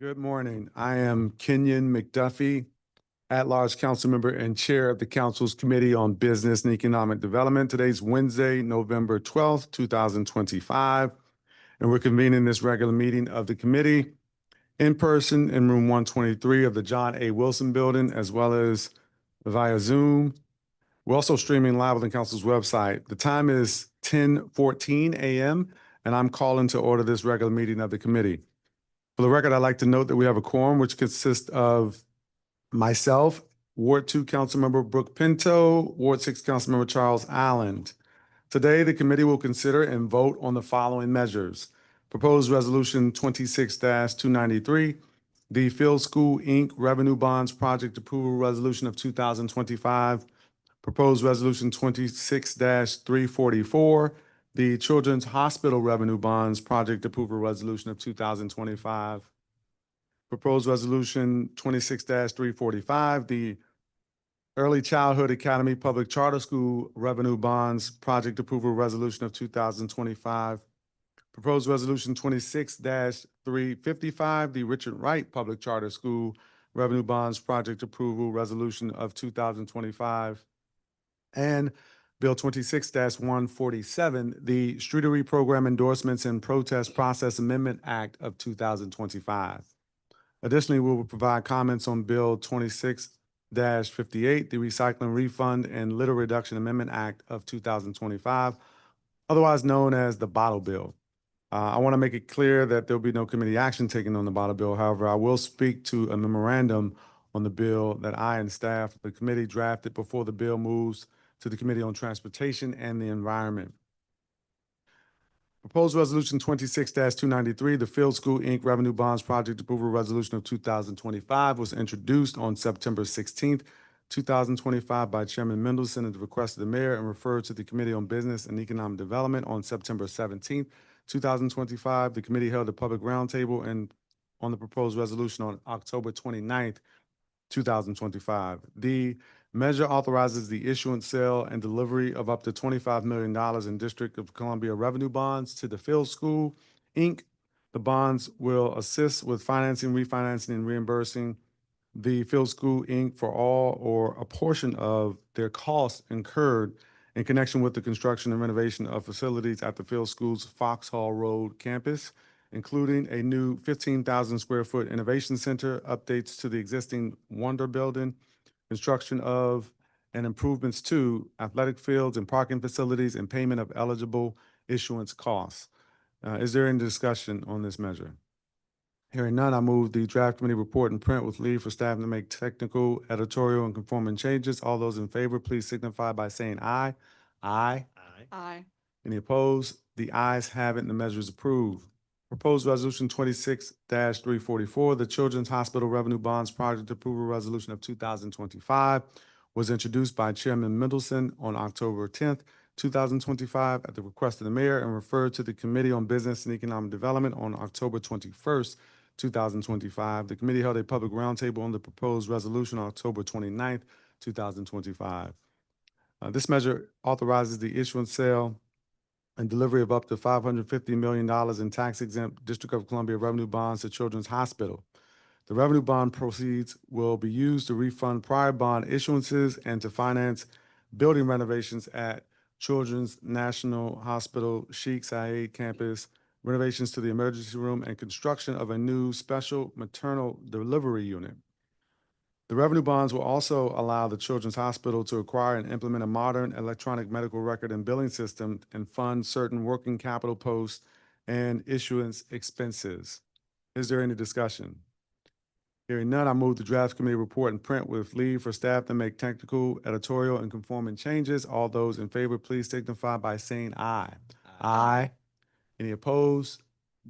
Good morning. I am Kenyon McDuffie, at-large council member and chair of the council's Committee on Business and Economic Development. Today's Wednesday, November 12th, 2025, and we're convening this regular meeting of the committee in person in room 123 of the John A. Wilson Building, as well as via Zoom. We're also streaming live on the council's website. The time is 10:14 a.m., and I'm calling to order this regular meeting of the committee. For the record, I'd like to note that we have a quorum, which consists of myself, Ward 2 Councilmember Brooke Pinto, Ward 6 Councilmember Charles Allen. Today, the committee will consider and vote on the following measures. Proposed Resolution 26-293, the Field School, Inc. Revenue Bonds Project Approval Resolution of 2025. Proposed Resolution 26-344, the Children's Hospital Revenue Bonds Project Approval Resolution of 2025. Proposed Resolution 26-345, the Early Childhood Academy Public Charter School Revenue Bonds Project Approval Resolution of 2025. Proposed Resolution 26-355, the Richard Wright Public Charter School Revenue Bonds Project Approval Resolution of 2025. And Bill 26-147, the Streetery Program Endorsements and Protest Process Amendment Act of 2025. Additionally, we will provide comments on Bill 26-58, the Recycling Refund and Litter Reduction Amendment Act of 2025, otherwise known as the Bottle Bill. I want to make it clear that there will be no committee action taken on the Bottle Bill. However, I will speak to a memorandum on the bill that I and staff of the committee drafted before the bill moves to the Committee on Transportation and the Environment. Proposed Resolution 26-293, the Field School, Inc. Revenue Bonds Project Approval Resolution of 2025 was introduced on September 16th, 2025 by Chairman Mendelson at the request of the mayor and referred to the Committee on Business and Economic Development on September 17th, 2025. The committee held a public roundtable on the proposed resolution on October 29th, 2025. The measure authorizes the issuance, sale, and delivery of up to $25 million in District of Columbia revenue bonds to the Field School, Inc. The bonds will assist with financing, refinancing, and reimbursing the Field School, Inc. for all or a portion of their costs incurred in connection with the construction and renovation of facilities at the Field School's Foxhall Road campus, including a new 15,000 square foot innovation center, updates to the existing Wonder Building, construction of and improvements to athletic fields and parking facilities, and payment of eligible issuance costs. Is there any discussion on this measure? Hearing none, I move the draft committee report in print with leave for staff to make technical, editorial, and conforming changes. All those in favor, please signify by saying aye. Aye. Aye. Any opposed? The ayes have it and the measure is approved. Proposed Resolution 26-344, the Children's Hospital Revenue Bonds Project Approval Resolution of 2025 was introduced by Chairman Mendelson on October 10th, 2025 at the request of the mayor and referred to the Committee on Business and Economic Development on October 21st, 2025. The committee held a public roundtable on the proposed resolution on October 29th, 2025. This measure authorizes the issuance, sale, and delivery of up to $550 million in tax-exempt District of Columbia revenue bonds to Children's Hospital. The revenue bond proceeds will be used to refund prior bond issuances and to finance building renovations at Children's National Hospital Sheikh Zayed campus, renovations to the emergency room, and construction of a new special maternal delivery unit. The revenue bonds will also allow the Children's Hospital to acquire and implement a modern electronic medical record and billing system and fund certain working capital posts and issuance expenses. Is there any discussion? Hearing none, I move the draft committee report in print with leave for staff to make technical, editorial, and conforming changes. All those in favor, please signify by saying aye. Aye. Any opposed?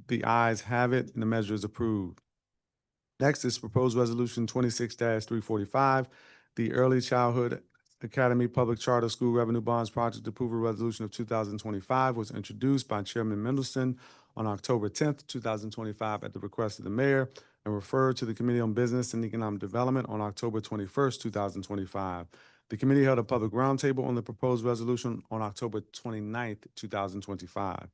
The ayes have it and the measure is approved. Next is proposed resolution 26-345, the Early Childhood Academy Public Charter School Revenue Bonds Project Approval Resolution of 2025 was introduced by Chairman Mendelson on October 10th, 2025 at the request of the mayor and referred to the Committee on Business and Economic Development on October 21st, 2025. The committee held a public roundtable on the proposed resolution on October 29th, 2025.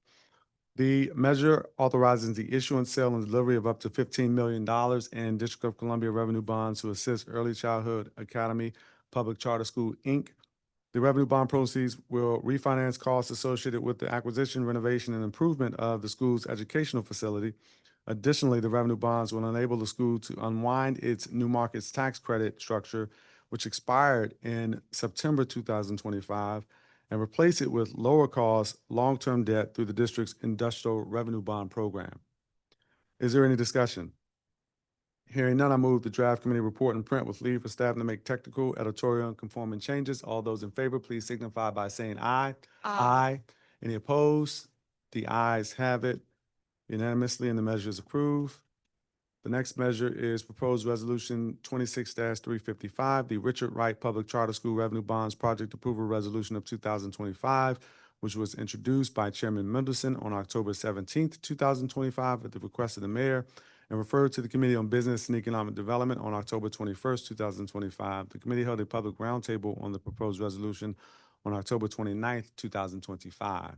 The measure authorizes the issuance, sale, and delivery of up to $15 million in District of Columbia revenue bonds to assist Early Childhood Academy Public Charter School, Inc. The revenue bond proceeds will refinance costs associated with the acquisition, renovation, and improvement of the school's educational facility. Additionally, the revenue bonds will enable the school to unwind its New Markets tax credit structure, which expired in September 2025, and replace it with lower cost, long-term debt through the district's industrial revenue bond program. Is there any discussion? Hearing none, I move the draft committee report in print with leave for staff to make technical, editorial, and conforming changes. All those in favor, please signify by saying aye. Aye. Any opposed? The ayes have it unanimously, and the measure is approved. The next measure is proposed resolution 26-355, the Richard Wright Public Charter School Revenue Bonds Project Approval Resolution of 2025, which was introduced by Chairman Mendelson on October 17th, 2025, at the request of the mayor, and referred to the Committee on Business and Economic Development on October 21st, 2025. The committee held a public roundtable on the proposed resolution on October 29th, 2025.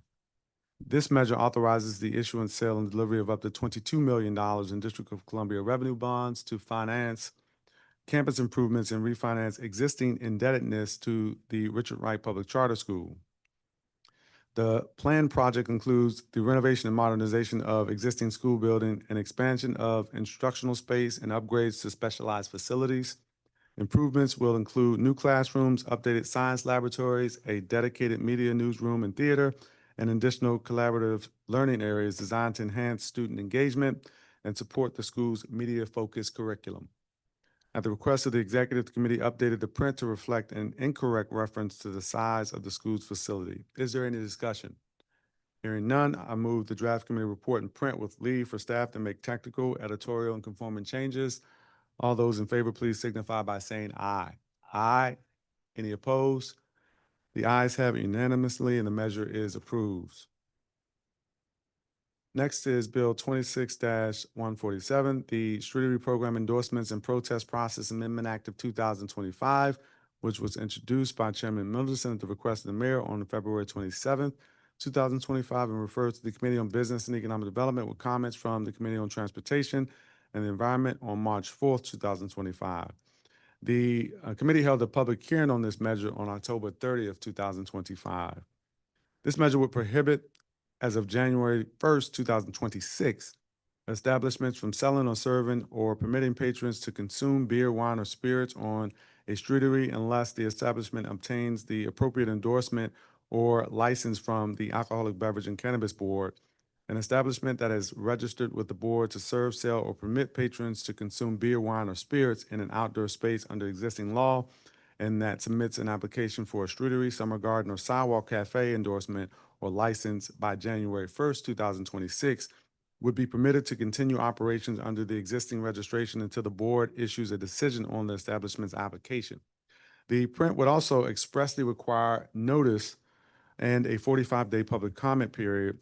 This measure authorizes the issuance, sale, and delivery of up to $22 million in District of Columbia revenue bonds to finance campus improvements and refinance existing indebtedness to the Richard Wright Public Charter School. The planned project includes the renovation and modernization of existing school building and expansion of instructional space and upgrades to specialized facilities. Improvements will include new classrooms, updated science laboratories, a dedicated media newsroom and theater, and additional collaborative learning areas designed to enhance student engagement and support the school's media-focused curriculum. At the request of the executive, committee updated the print to reflect an incorrect reference to the size of the school's facility. Is there any discussion? Hearing none, I move the draft committee report in print with leave for staff to make technical, editorial, and conforming changes. All those in favor, please signify by saying aye. Aye. Any opposed? The ayes have it unanimously, and the measure is approved. Next is Bill 26-147, the Streetery Program Endorsements and Protest Process Amendment Act of 2025, which was introduced by Chairman Mendelson at the request of the mayor on February 27th, 2025, and referred to the Committee on Business and Economic Development with comments from the Committee on Transportation and the Environment on March 4th, 2025. The committee held a public hearing on this measure on October 30th, 2025. This measure would prohibit, as of January 1st, 2026, establishments from selling or serving or permitting patrons to consume beer, wine, or spirits on a streetery unless the establishment obtains the appropriate endorsement or license from the Alcoholic Beverage and Cannabis Board. An establishment that is registered with the board to serve, sell, or permit patrons to consume beer, wine, or spirits in an outdoor space under existing law, and that submits an application for a streetery, summer garden, or sidewalk cafe endorsement or license by January 1st, 2026, would be permitted to continue operations under the existing registration until the board issues a decision on the establishment's application. The print would also expressly require notice and a 45-day public comment period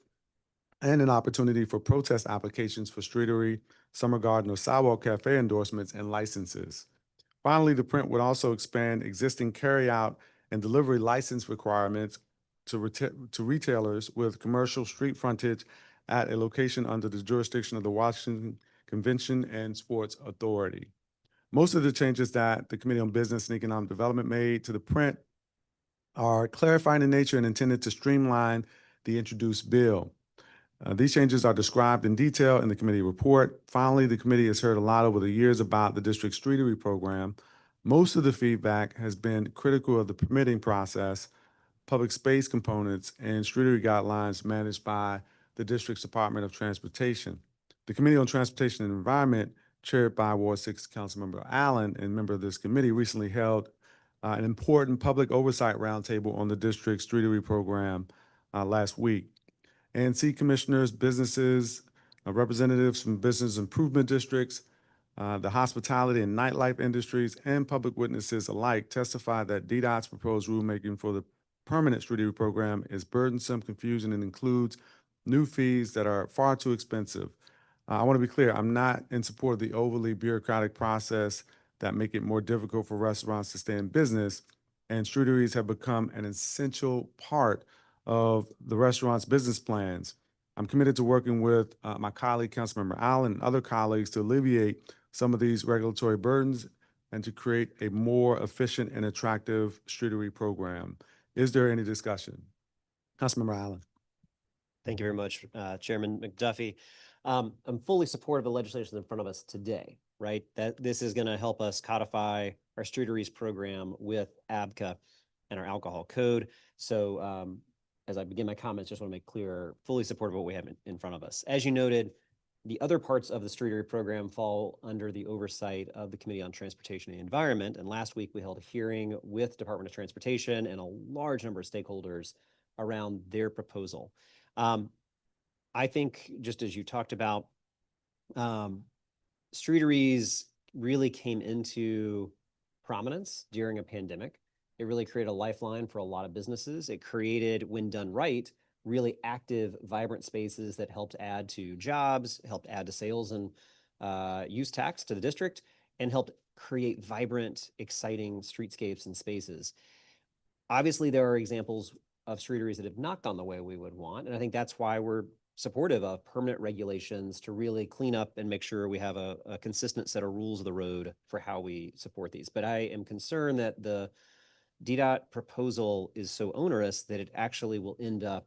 and an opportunity for protest applications for streetery, summer garden, or sidewalk cafe endorsements and licenses. Finally, the print would also expand existing carryout and delivery license requirements to retailers with commercial street frontage at a location under the jurisdiction of the Washington Convention and Sports Authority. Most of the changes that the Committee on Business and Economic Development made to the print are clarifying in nature and intended to streamline the introduced bill. These changes are described in detail in the committee report. Finally, the committee has heard a lot over the years about the district's streetery program. Most of the feedback has been critical of the permitting process, public space components, and streetery guidelines managed by the district's Department of Transportation. The Committee on Transportation and Environment, chaired by Ward 6 Councilmember Allen and member of this committee, recently held an important public oversight roundtable on the district's streetery program last week. ANC commissioners, businesses, representatives from business improvement districts, the hospitality and nightlife industries, and public witnesses alike testified that DDOT's proposed rulemaking for the permanent streetery program is burdensome, confusing, and includes new fees that are far too expensive. I want to be clear, I'm not in support of the overly bureaucratic process that make it more difficult for restaurants to stay in business, and streeteries have become an essential part of the restaurant's business plans. I'm committed to working with my colleague, Councilmember Allen, and other colleagues to alleviate some of these regulatory burdens and to create a more efficient and attractive streetery program. Is there any discussion? Councilmember Allen. Thank you very much, Chairman McDuffie. I'm fully supportive of the legislation in front of us today, right? That this is going to help us codify our streeteries program with ABCA and our alcohol code. So as I begin my comments, just want to make clear, fully supportive of what we have in front of us. As you noted, the other parts of the streetery program fall under the oversight of the Committee on Transportation and the Environment. And last week we held a hearing with Department of Transportation and a large number of stakeholders around their proposal. I think, just as you talked about, streeteries really came into prominence during a pandemic. It really created a lifeline for a lot of businesses. It created, when done right, really active, vibrant spaces that helped add to jobs, helped add to sales and use tax to the district, and helped create vibrant, exciting streetscapes and spaces. Obviously, there are examples of streeteries that have not gone the way we would want. And I think that's why we're supportive of permanent regulations to really clean up and make sure we have a consistent set of rules of the road for how we support these. But I am concerned that the DDOT proposal is so onerous that it actually will end up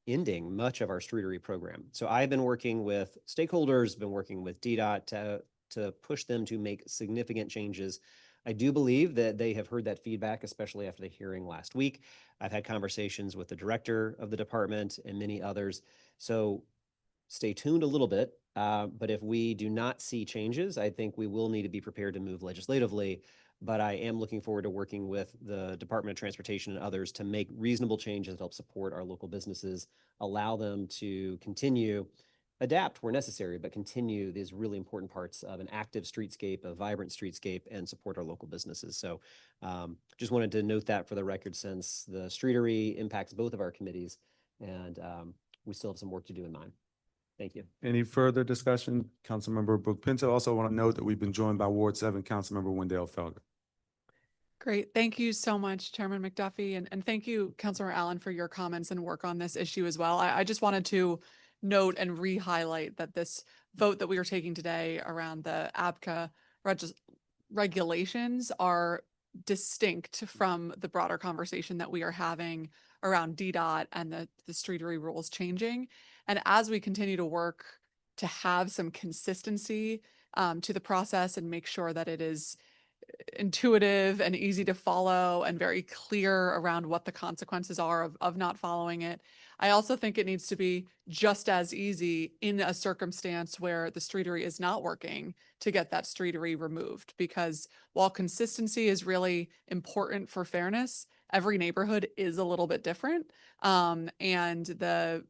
ending much of our streetery program. So I've been working with stakeholders, been working with DDOT to push them to make significant changes. I do believe that they have heard that feedback, especially after the hearing last week. I've had conversations with the director of the department and many others. So stay tuned a little bit. But if we do not see changes, I think we will need to be prepared to move legislatively. But I am looking forward to working with the Department of Transportation and others to make reasonable changes that help support our local businesses, allow them to continue, adapt where necessary, but continue these really important parts of an active streetscape, a vibrant streetscape, and support our local businesses. So just wanted to note that for the record, since the streetery impacts both of our committees, and we still have some work to do in mind. Thank you. Any further discussion? Councilmember Brooke Pinto. Also want to note that we've been joined by Ward 7 Councilmember Wendell Felder. Great. Thank you so much, Chairman McDuffie. And thank you, Councilor Allen, for your comments and work on this issue as well. I just wanted to note and re-highlight that this vote that we are taking today around the ABCA regulations are distinct from the broader conversation that we are having around DDOT and the streetery rules changing. And as we continue to work to have some consistency to the process and make sure that it is intuitive and easy to follow and very clear around what the consequences are of not following it. I also think it needs to be just as easy in a circumstance where the streetery is not working to get that streetery removed, because while consistency is really important for fairness, every neighborhood is a little bit different. And the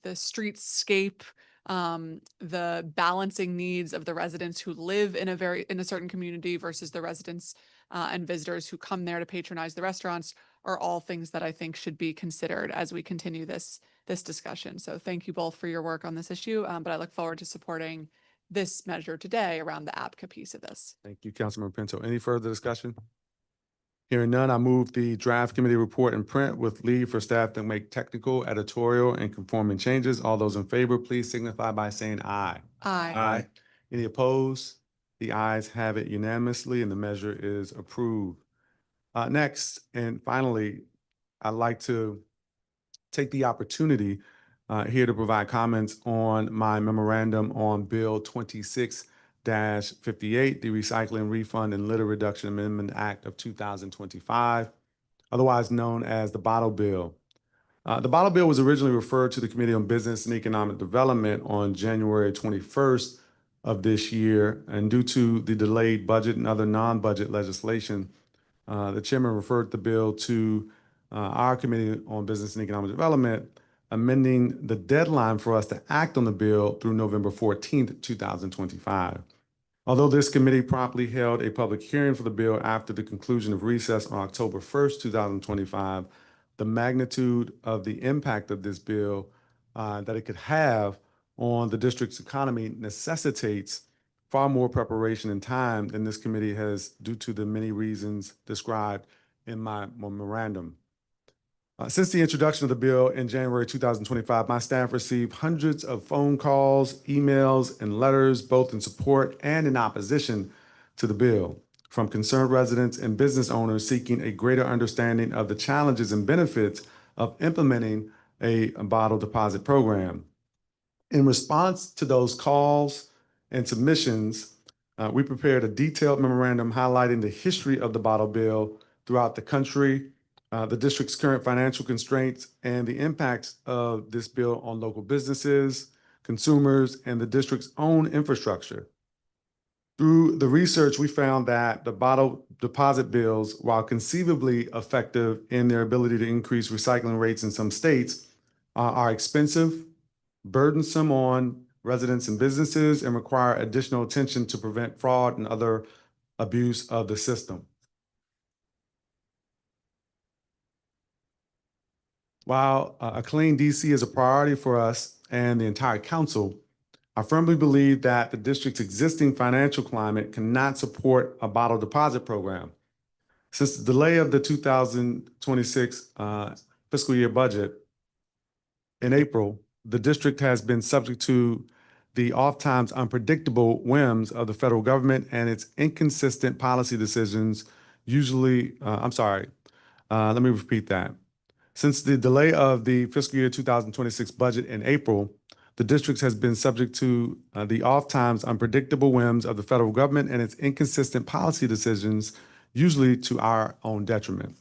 streetscape, the balancing needs of the residents who live in a certain community versus the residents and visitors who come there to patronize the restaurants are all things that I think should be considered as we continue this discussion. So thank you both for your work on this issue, but I look forward to supporting this measure today around the ABCA piece of this. Thank you, Councilmember Pinto. Any further discussion? Hearing none, I move the draft committee report in print with leave for staff to make technical, editorial, and conforming changes. All those in favor, please signify by saying aye. Aye. Aye. Any opposed? The ayes have it unanimously, and the measure is approved. Next, and finally, I'd like to take the opportunity here to provide comments on my memorandum on Bill 26-58, the Recycling Refund and Litter Reduction Amendment Act of 2025, otherwise known as the Bottle Bill. The Bottle Bill was originally referred to the Committee on Business and Economic Development on January 21st of this year, and due to the delayed budget and other non-budget legislation, the chairman referred the bill to our Committee on Business and Economic Development, amending the deadline for us to act on the bill through November 14th, 2025. Although this committee promptly held a public hearing for the bill after the conclusion of recess on October 1st, 2025, the magnitude of the impact of this bill that it could have on the district's economy necessitates far more preparation and time than this committee has, due to the many reasons described in my memorandum. Since the introduction of the bill in January 2025, my staff received hundreds of phone calls, emails, and letters, both in support and in opposition to the bill, from concerned residents and business owners seeking a greater understanding of the challenges and benefits of implementing a bottle deposit program. In response to those calls and submissions, we prepared a detailed memorandum highlighting the history of the bottle bill throughout the country, the district's current financial constraints, and the impacts of this bill on local businesses, consumers, and the district's own infrastructure. Through the research, we found that the bottle deposit bills, while conceivably effective in their ability to increase recycling rates in some states, are expensive, burdensome on residents and businesses, and require additional attention to prevent fraud and other abuse of the system. While a clean DC is a priority for us and the entire council, I firmly believe that the district's existing financial climate cannot support a bottle deposit program. Since the delay of the 2026 fiscal year budget in April, the district has been subject to the oftentimes unpredictable whims of the federal government and its inconsistent policy decisions. Let me repeat that. Since the delay of the fiscal year 2026 budget in April, the district has been subject to the oftentimes unpredictable whims of the federal government and its inconsistent policy decisions, usually to our own detriment.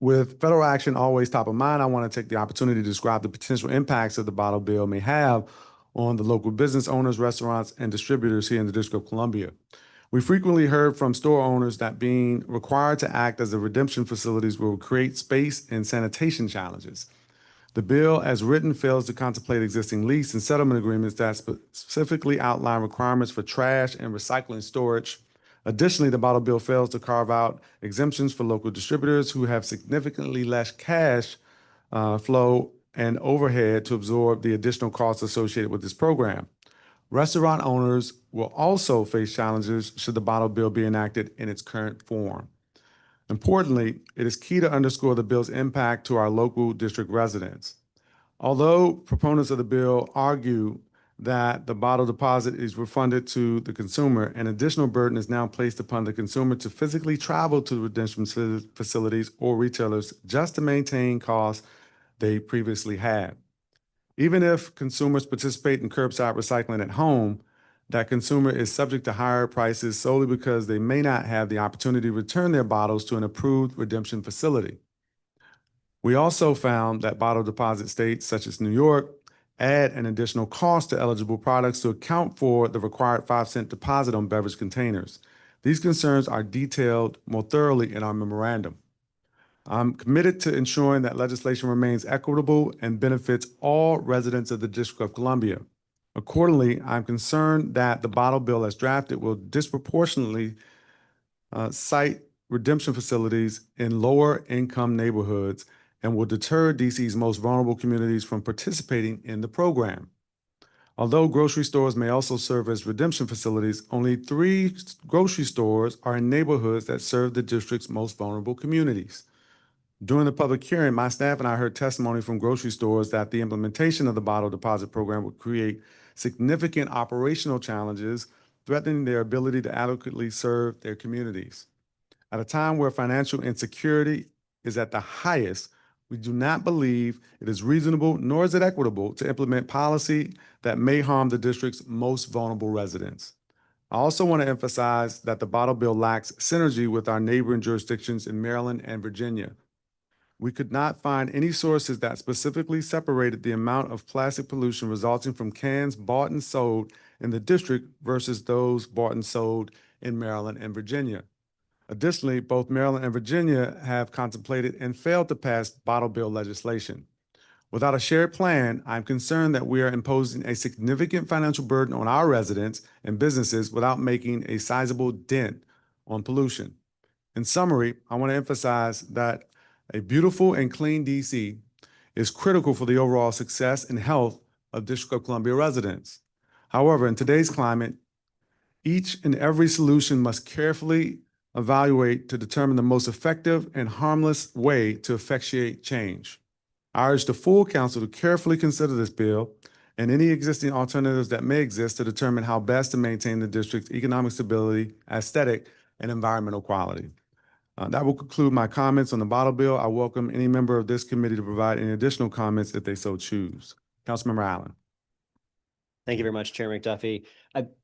With federal action always top of mind, I want to take the opportunity to describe the potential impacts that the bottle bill may have on the local business owners, restaurants, and distributors here in the District of Columbia. We frequently heard from store owners that being required to act as the redemption facilities will create space and sanitation challenges. The bill, as written, fails to contemplate existing lease and settlement agreements that specifically outline requirements for trash and recycling storage. Additionally, the bottle bill fails to carve out exemptions for local distributors who have significantly less cash flow and overhead to absorb the additional costs associated with this program. Restaurant owners will also face challenges should the bottle bill be enacted in its current form. Importantly, it is key to underscore the bill's impact to our local district residents. Although proponents of the bill argue that the bottle deposit is refunded to the consumer, an additional burden is now placed upon the consumer to physically travel to the redemption facilities or retailers just to maintain costs they previously had. Even if consumers participate in curbside recycling at home, that consumer is subject to higher prices solely because they may not have the opportunity to return their bottles to an approved redemption facility. We also found that bottle deposit states such as New York add an additional cost to eligible products to account for the required 5-cent deposit on beverage containers. These concerns are detailed more thoroughly in our memorandum. I'm committed to ensuring that legislation remains equitable and benefits all residents of the District of Columbia. Accordingly, I'm concerned that the bottle bill as drafted will disproportionately cite redemption facilities in lower income neighborhoods and will deter DC's most vulnerable communities from participating in the program. Although grocery stores may also serve as redemption facilities, only 3 grocery stores are in neighborhoods that serve the district's most vulnerable communities. During the public hearing, my staff and I heard testimony from grocery stores that the implementation of the bottle deposit program would create significant operational challenges, threatening their ability to adequately serve their communities. At a time where financial insecurity is at the highest, we do not believe it is reasonable nor is it equitable to implement policy that may harm the district's most vulnerable residents. I also want to emphasize that the bottle bill lacks synergy with our neighboring jurisdictions in Maryland and Virginia. We could not find any sources that specifically separated the amount of plastic pollution resulting from cans bought and sold in the district versus those bought and sold in Maryland and Virginia. Additionally, both Maryland and Virginia have contemplated and failed to pass bottle bill legislation. Without a shared plan, I'm concerned that we are imposing a significant financial burden on our residents and businesses without making a sizable dent on pollution. In summary, I want to emphasize that a beautiful and clean DC is critical for the overall success and health of District of Columbia residents. However, in today's climate, each and every solution must carefully evaluate to determine the most effective and harmless way to effectuate change. I urge the full council to carefully consider this bill and any existing alternatives that may exist to determine how best to maintain the district's economic stability, aesthetic, and environmental quality. That will conclude my comments on the bottle bill. I welcome any member of this committee to provide any additional comments if they so choose. Councilmember Allen. Thank you very much, Chair McDuffie.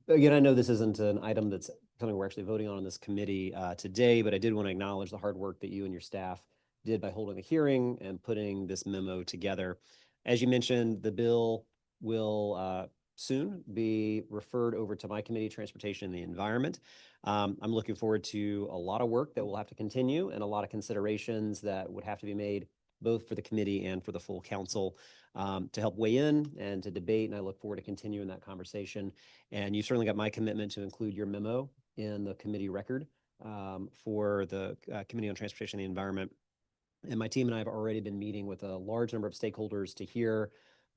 Again, I know this isn't an item that's something we're actually voting on in this committee today, but I did want to acknowledge the hard work that you and your staff did by holding the hearing and putting this memo together. As you mentioned, the bill will soon be referred over to my committee, Transportation and the Environment. I'm looking forward to a lot of work that will have to continue and a lot of considerations that would have to be made both for the committee and for the full council to help weigh in and to debate. And I look forward to continuing that conversation. And you certainly got my commitment to include your memo in the committee record for the Committee on Transportation and the Environment. And my team and I have already been meeting with a large number of stakeholders to hear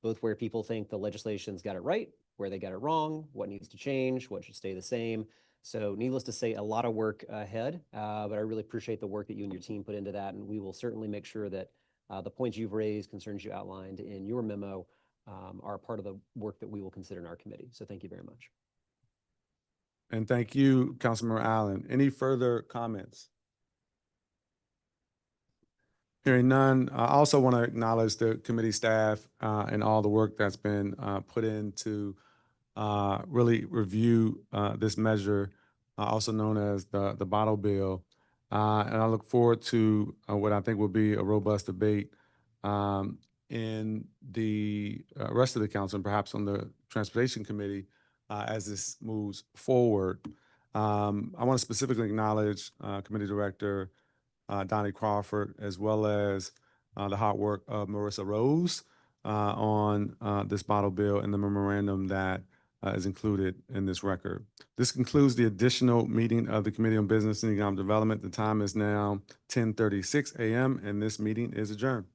both where people think the legislation's got it right, where they got it wrong, what needs to change, what should stay the same. So needless to say, a lot of work ahead, but I really appreciate the work that you and your team put into that. And we will certainly make sure that the points you've raised, concerns you outlined in your memo are part of the work that we will consider in our committee. So thank you very much. And thank you, Councilmember Allen. Any further comments? Hearing none, I also want to acknowledge the committee staff and all the work that's been put in to really review this measure, also known as the bottle bill. And I look forward to what I think will be a robust debate in the rest of the council and perhaps on the Transportation Committee as this moves forward. I want to specifically acknowledge Committee Director Donnie Crawford, as well as the hard work of Marissa Rose on this bottle bill and the memorandum that is included in this record. This concludes the additional meeting of the Committee on Business and Economic Development. The time is now 10:36 a.m. and this meeting is adjourned.